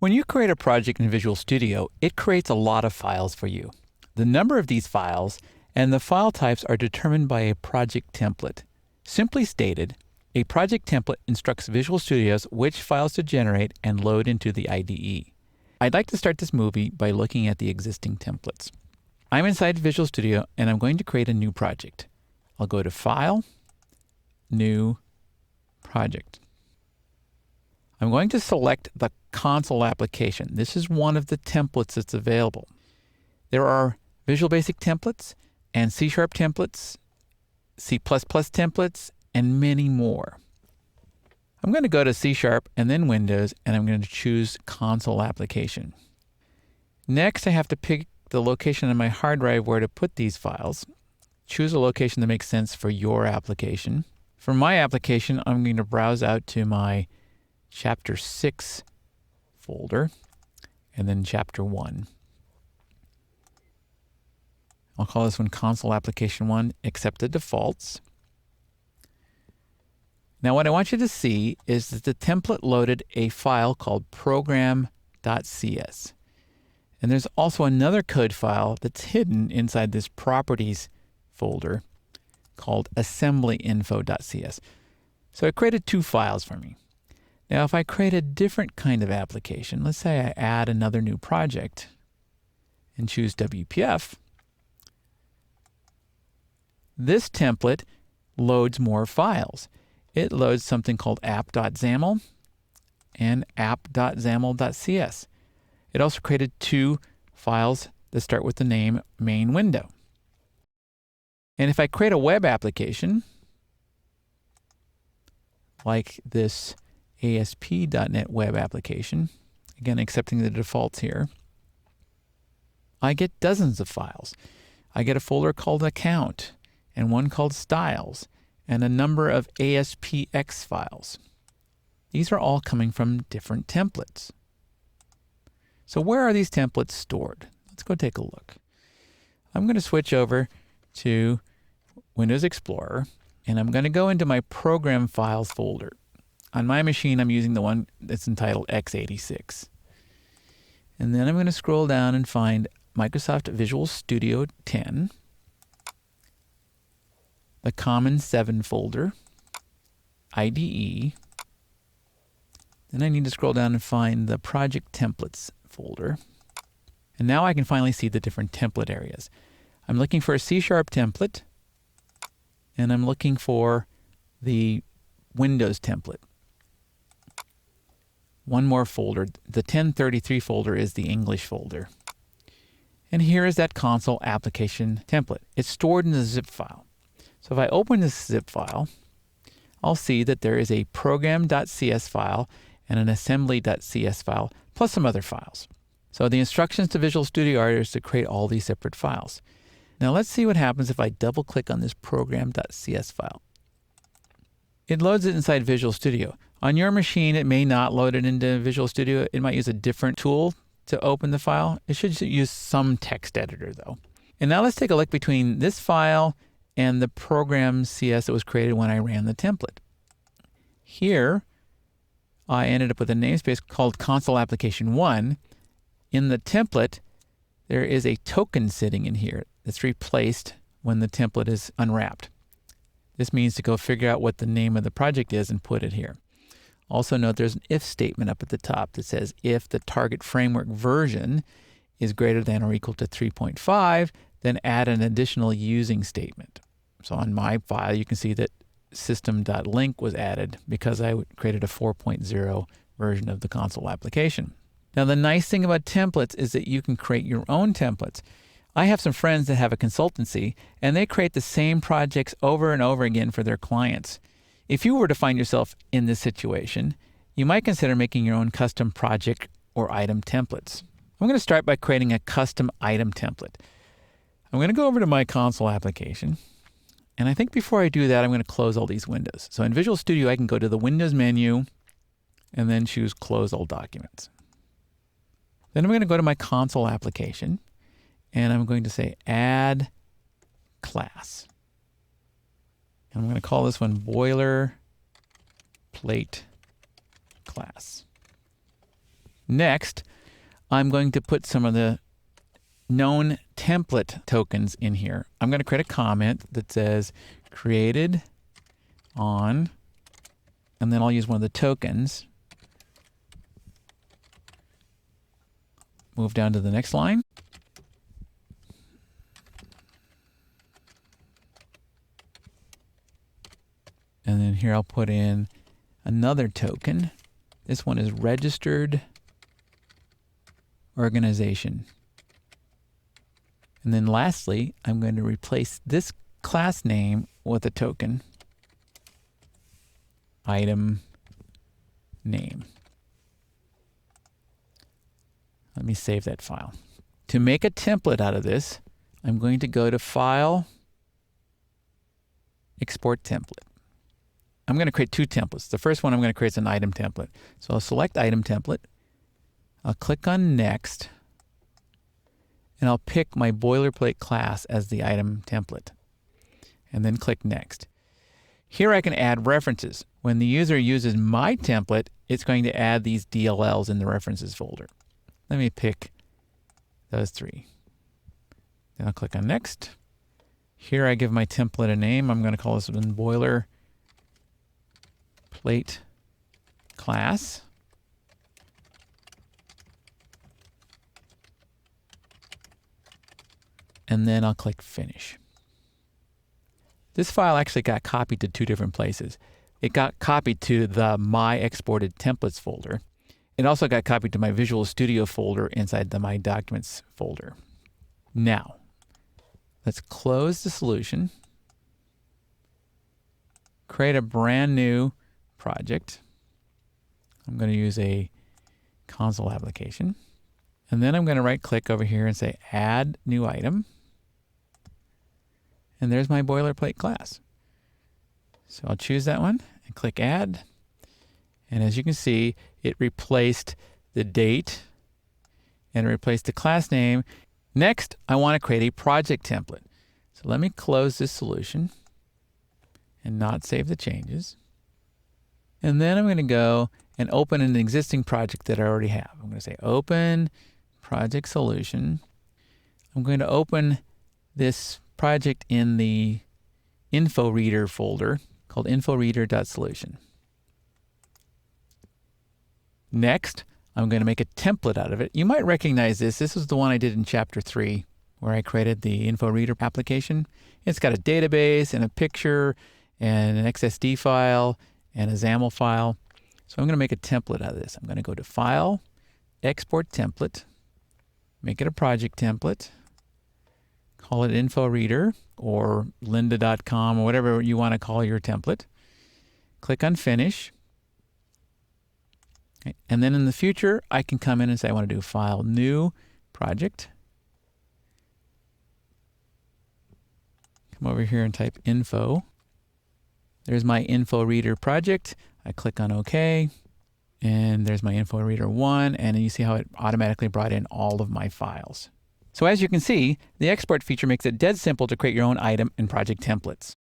When you create a project in Visual Studio, it creates a lot of files for you. The number of these files and the file types are determined by a project template. Simply stated, a project template instructs Visual Studios which files to generate and load into the IDE. I'd like to start this movie by looking at the existing templates. I'm inside Visual Studio and I'm going to create a new project. I'll go to File, New, Project. I'm going to select the console application. This is one of the templates that's available. There are Visual Basic templates and C# templates, C++ templates, and many more. I'm going to go to C# and then Windows, and I'm going to choose Console Application. Next, I have to pick the location on my hard drive where to put these files. Choose a location that makes sense for your application. For my application, I'm going to browse out to my Chapter 6 folder, and then Chapter 1. I'll call this one Console Application 1, accept the defaults. Now what I want you to see is that the template loaded a file called program.cs. And there's also another code file that's hidden inside this properties folder called assemblyinfo.cs. So it created two files for me. Now, if I create a different kind of application, let's say I add another new project and choose WPF, this template loads more files. It loads something called app.xaml and app.xaml.cs. It also created two files that start with the name main window. And if I create a web application, like this ASP.NET web application, again accepting the defaults here, I get dozens of files. I get a folder called account and one called styles and a number of ASPX files. These are all coming from different templates. So where are these templates stored? Let's go take a look. I'm going to switch over to Windows Explorer and I'm going to go into my program files folder. On my machine, I'm using the one that's entitled x86. And then I'm going to scroll down and find Microsoft Visual Studio 10, the Common 7 folder, IDE. Then I need to scroll down and find the Project Templates folder. And now I can finally see the different template areas. I'm looking for a C# template, and I'm looking for the Windows template. One more folder. The 1033 folder is the English folder. And here is that console application template. It's stored in the zip file. So if I open this zip file, I'll see that there is a program.cs file and an assembly.cs file, plus some other files. So the instructions to Visual Studio are to create all these separate files. Now let's see what happens if I double click on this program.cs file. It loads it inside Visual Studio. On your machine, it may not load it into Visual Studio. It might use a different tool to open the file. It should use some text editor though. And now let's take a look between this file and the program CS that was created when I ran the template. Here, I ended up with a namespace called Console Application 1. In the template, there is a token sitting in here that's replaced when the template is unwrapped. This means to go figure out what the name of the project is and put it here. Also note there's an if statement up at the top that says if the target framework version is greater than or equal to 3.5, then add an additional using statement. So on my file, you can see that system.link was added because I created a 4.0 version of the console application. Now the nice thing about templates is that you can create your own templates. I have some friends that have a consultancy and they create the same projects over and over again for their clients. If you were to find yourself in this situation, you might consider making your own custom project or item templates. I'm going to start by creating a custom item template. I'm going to go over to my console application. And I think before I do that, I'm going to close all these windows. So in Visual Studio, I can go to the Windows menu and then choose Close All Documents. Then I'm going to go to my console application and I'm going to say Add Class. And I'm going to call this one Boilerplate Class. Next, I'm going to put some of the known template tokens in here. I'm going to create a comment that says created on, and then I'll use one of the tokens. Move down to the next line. And then here I'll put in another token. This one is registered organization. And then lastly, I'm going to replace this class name with a token, item name. Let me save that file. To make a template out of this, I'm going to go to File, Export Template. I'm going to create two templates. The first one I'm going to create is an item template. So I'll select item template. I'll click on Next. And I'll pick my boilerplate class as the item template. And then click Next. Here I can add references. When the user uses my template, it's going to add these DLLs in the references folder. Let me pick those three. Then I'll click on Next. Here I give my template a name. I'm going to call this one boilerplate class. And then I'll click Finish. This file actually got copied to two different places. It got copied to the My Exported Templates folder. It also got copied to my Visual Studio folder inside the My Documents folder. Now, let's close the solution. Create a brand new project. I'm going to use a console application. And then I'm going to right click over here and say Add New Item. And there's my boilerplate class. So I'll choose that one and click Add. And as you can see, it replaced the date and it replaced the class name. Next, I want to create a project template. So let me close this solution and not save the changes. And then I'm going to go and open an existing project that I already have. I'm going to say Open Project Solution. I'm going to open this project in the InfoReader folder called InfoReader.solution. Next, I'm going to make a template out of it. You might recognize this. This is the one I did in Chapter 3, where I created the InfoReader application. It's got a database and a picture and an XSD file and a XAML file. So I'm going to make a template out of this. I'm going to go to File, Export Template, make it a project template, call it InfoReader or lynda.com or whatever you want to call your template. Click on Finish. Okay. And then in the future, I can come in and say I want to do File, New Project. Come over here and type Info. There's my InfoReader project. I click on OK. And there's my InfoReader 1. And you see how it automatically brought in all of my files. So as you can see, the export feature makes it dead simple to create your own item and project templates.